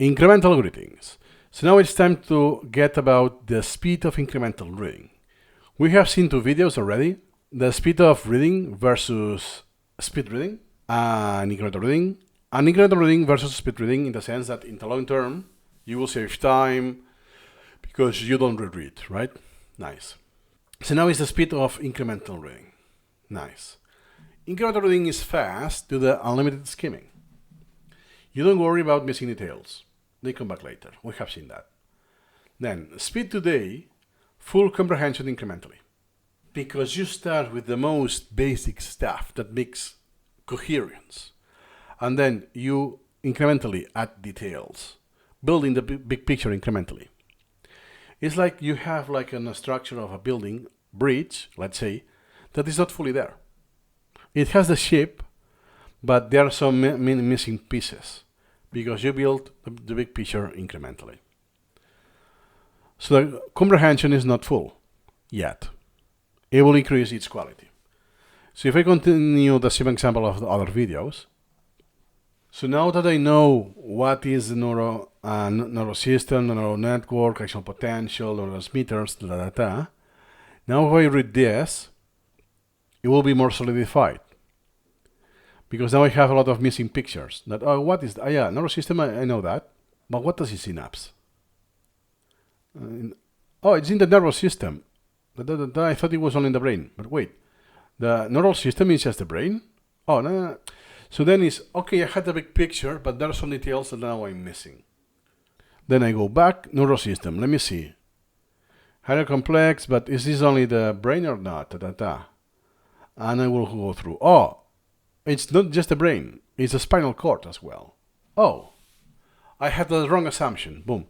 Incremental greetings. So now it's time to get about the speed of incremental reading. We have seen two videos already, the speed of reading versus speed reading, and incremental reading. And incremental reading versus speed reading in the sense that in the long term, you will save time because you don't reread, right? Nice. So now is the speed of incremental reading. Nice. Incremental reading is fast due to the unlimited skimming. You don't worry about missing details. They come back later. We have seen that. Then, speed today, full comprehension incrementally. Because you start with the most basic stuff that makes coherence. And then you incrementally add details, building the big picture incrementally. It's like you have like a structure of a building, bridge, let's say, that is not fully there. It has the shape, but there are some missing pieces because you built the big picture incrementally. So the comprehension is not full yet. It will increase its quality. So if I continue the same example of the other videos, so now that I know what is the neurosystem, the neural network, action potential, neurotransmitters, now if I read this, it will be more solidified. Because now I have a lot of missing pictures. That, oh, what is that? Yeah, neurosystem, I know that. But what does it synapse? Oh, it's in the nervous system. I thought it was only in the brain. But wait, the neural system is just the brain? Oh, no. So then it's, okay, I had the big picture, but there are some details that now I'm missing. Then I go back, neurosystem, let me see. Higher complex, but is this only the brain or not? And I will go through. Oh, it's not just the brain, it's the spinal cord as well. Oh, I had the wrong assumption. Boom.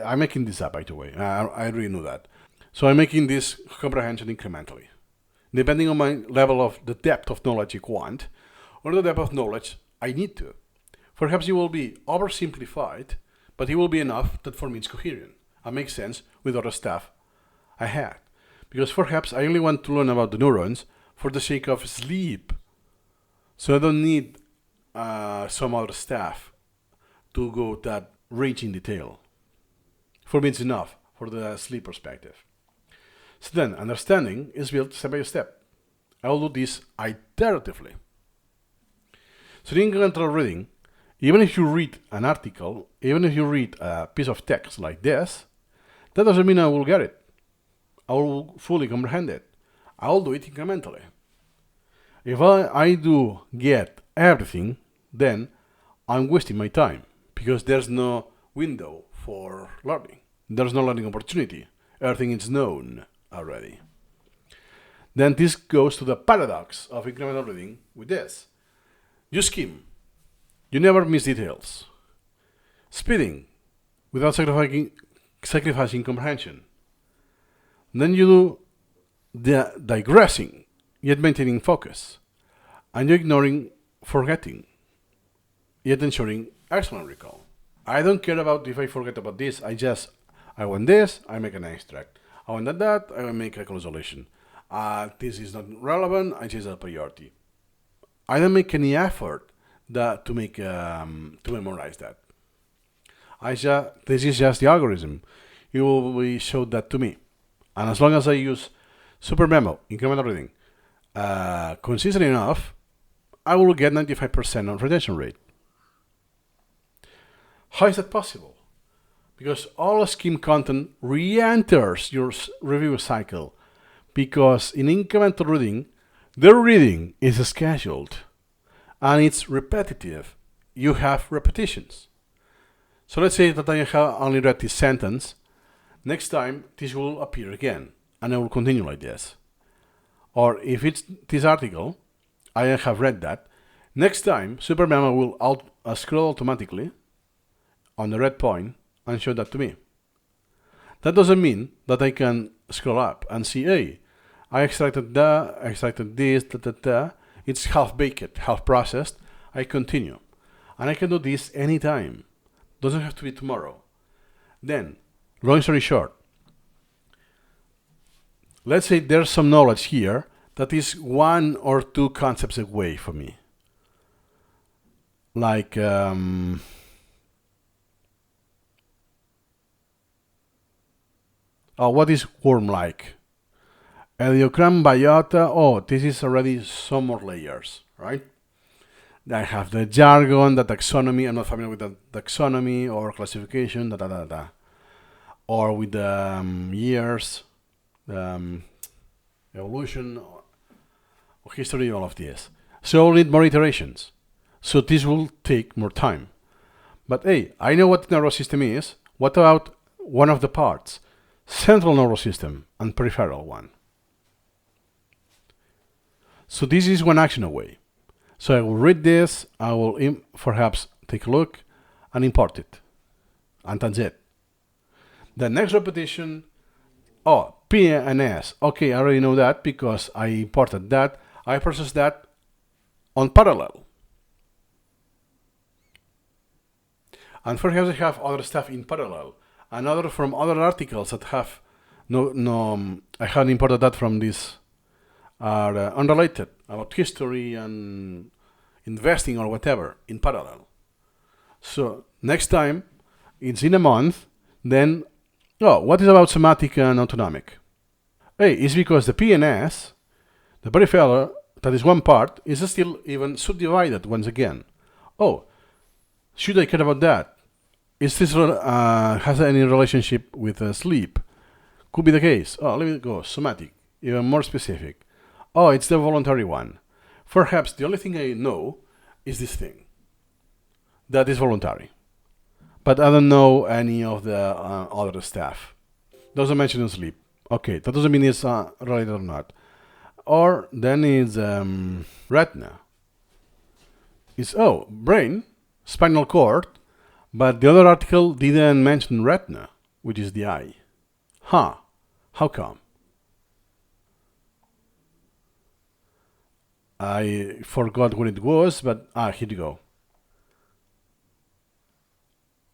I'm making this up, by the way. I really knew that. So I'm making this comprehension incrementally. Depending on my level of the depth of knowledge you want, or the depth of knowledge I need to. Perhaps it will be oversimplified, but it will be enough that for me it's coherent and makes sense with other stuff I had. Because perhaps I only want to learn about the neurons for the sake of sleep. So I don't need some other stuff to go that rich in detail. For me it's enough for the sleep perspective. So then understanding is built step by step. I will do this iteratively. So in incremental reading, even if you read an article, even if you read a piece of text like this, that doesn't mean I will get it. I will fully comprehend it. I will do it incrementally. If I do get everything, then I'm wasting my time because there's no window for learning. There's no learning opportunity. Everything is known already. Then this goes to the paradox of incremental reading with this. You skim. You never miss details. Speeding without sacrificing comprehension. Then you do the digressing, yet maintaining focus. And you're ignoring forgetting, yet ensuring excellent recall. I don't care about if I forget about this. I want this, I make an extract. I want that, I make a consolation. This is not relevant, I change the priority. I don't make any effort to memorize that. This is just the algorithm. It will be showed that to me. And as long as I use Supermemo, incremental reading, consistent enough, I will get 95% on retention rate. How is that possible? Because all skim content re-enters your review cycle. Because in incremental reading, the reading is scheduled and it's repetitive. You have repetitions. So let's say that I have only read this sentence. Next time, this will appear again and I will continue like this. Or if it's this article, I have read that. Next time, Supermemo will scroll automatically on the red point and show that to me. That doesn't mean that I can scroll up and see, hey, I extracted that, I extracted this, It's half-baked, half-processed. I continue. And I can do this anytime. Doesn't have to be tomorrow. Then, long story short, let's say there's some knowledge here that is one or two concepts away from me. Like, What is worm-like? Heliogram, biota. Oh, this is already some more layers, right? I have the jargon, the taxonomy. I'm not familiar with the taxonomy or classification, da da da da. Or with the years, evolution, or history, all of this. So I'll need more iterations. So this will take more time. But hey, I know what the nervous system is. What about one of the parts? Central nervous system and peripheral one. So this is one action away. So I will read this, I will perhaps take a look and import it. And that's it. The next repetition, P and S. Okay, I already know that because I imported that. I processed that on parallel. And perhaps I have other stuff in parallel. Another from other articles that have I haven't imported that from this are unrelated about history and investing or whatever in parallel. So next time it's in a month, then what is about somatic and autonomic? Hey, it's because the PNS, the peripheral, that is one part, is still even subdivided once again. Should I care about that? Is this has any relationship with sleep? Could be the case. Let me go. Somatic, even more specific. It's the voluntary one. Perhaps the only thing I know is this thing. That is voluntary. But I don't know any of the other stuff. Doesn't mention sleep. Okay, that doesn't mean it's related or not. Or then it's retina. It's brain, spinal cord, but the other article didn't mention retina, which is the eye. How come? I forgot what it was, but here you go.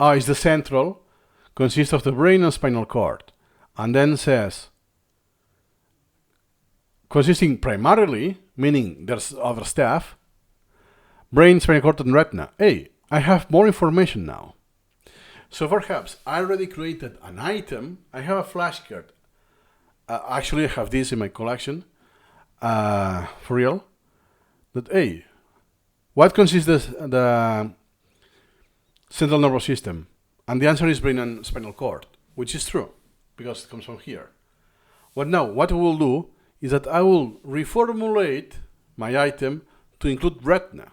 It's the central, consists of the brain and spinal cord, and then says, consisting primarily, meaning there's other stuff, brain, spinal cord, and retina. Hey, I have more information now. So perhaps I already created an item. I have a flashcard. Actually, I have this in my collection, for real. But hey, what consists the central nervous system? And the answer is brain and spinal cord, which is true, because it comes from here. What we will do is that I will reformulate my item to include retina.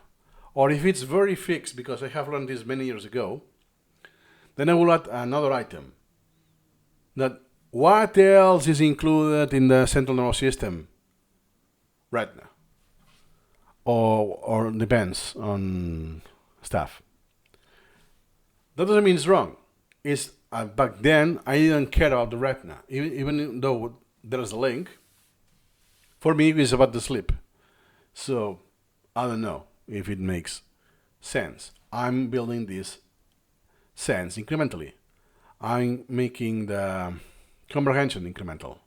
Or if it's very fixed, because I have learned this many years ago, then I will add another item. That what else is included in the central nervous system? Retina. Or depends on stuff. That doesn't mean it's wrong. It's back then I didn't care about the retina, even though there's a link. For me, it's about the sleep. So I don't know if it makes sense. I'm building this sense incrementally. I'm making the comprehension incremental,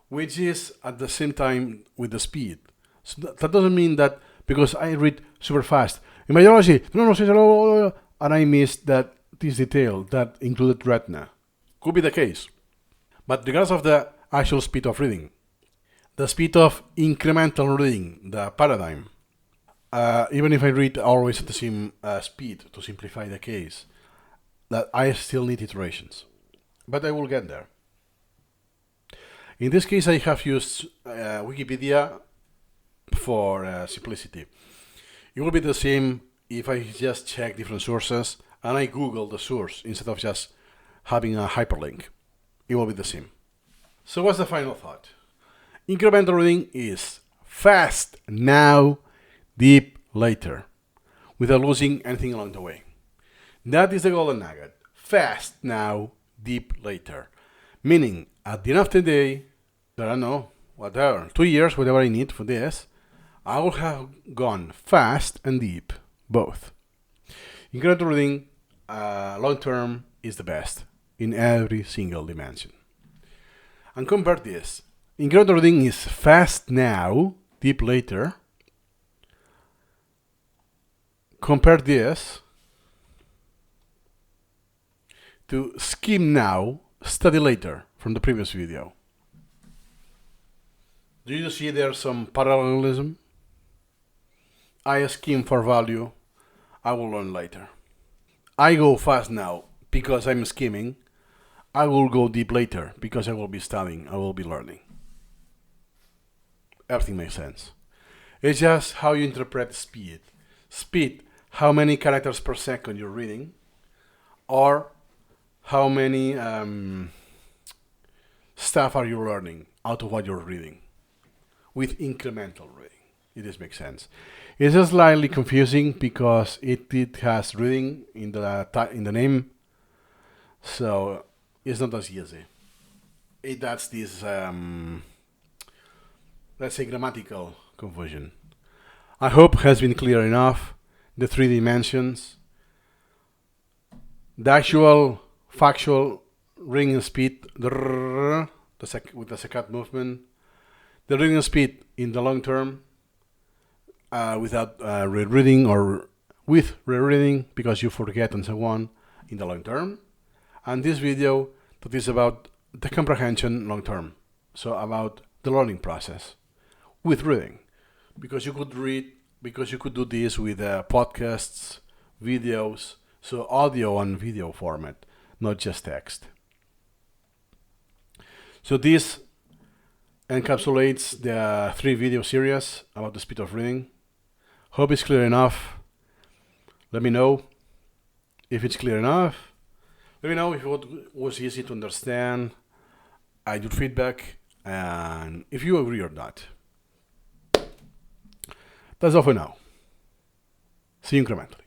which is at the same time with the speed. So that doesn't mean that because I read super fast in biology, and I missed this detail that included retina. Could be the case. But regardless of the actual speed of reading, the speed of incremental reading, the paradigm, even if I read always at the same speed to simplify the case, that I still need iterations. But I will get there. In this case, I have used Wikipedia for simplicity. It will be the same if I just check different sources and I Google the source instead of just having a hyperlink. It will be the same. So what's the final thought? Incremental reading is fast now, deep later, without losing anything along the way. That is the golden nugget. Fast now, deep later. Meaning, at the end of the day, I don't know, whatever, 2 years, whatever I need for this, I will have gone fast and deep, both. Incremental reading, long term, is the best in every single dimension. And compare this. Incremental reading is fast now, deep later. Compare this to skim now, study later from the previous video. Do you see there some parallelism? I skim for value, I will learn later. I go fast now because I'm skimming. I will go deep later because I will be studying, I will be learning. Everything makes sense. It's just how you interpret speed. Speed, how many characters per second you're reading, or how many stuff are you learning out of what you're reading with incremental reading. It just makes sense. It's just slightly confusing because it has reading in the name, so it's not as easy. It adds this let's say grammatical confusion. I hope has been clear enough. The three dimensions, the actual factual ring speed, with the second movement, the ring speed in the long term, without rereading or with rereading because you forget and so on in the long term, and this video that is about the comprehension long term, so about the learning process with reading, because you could do this with podcasts, videos, so audio and video format, not just text. So this encapsulates the 3 video series about the speed of reading. Hope it's clear enough. Let me know if it's clear enough. Let me know if it was easy to understand. I do feedback, and if you agree or not. That's all for now. See you incremental.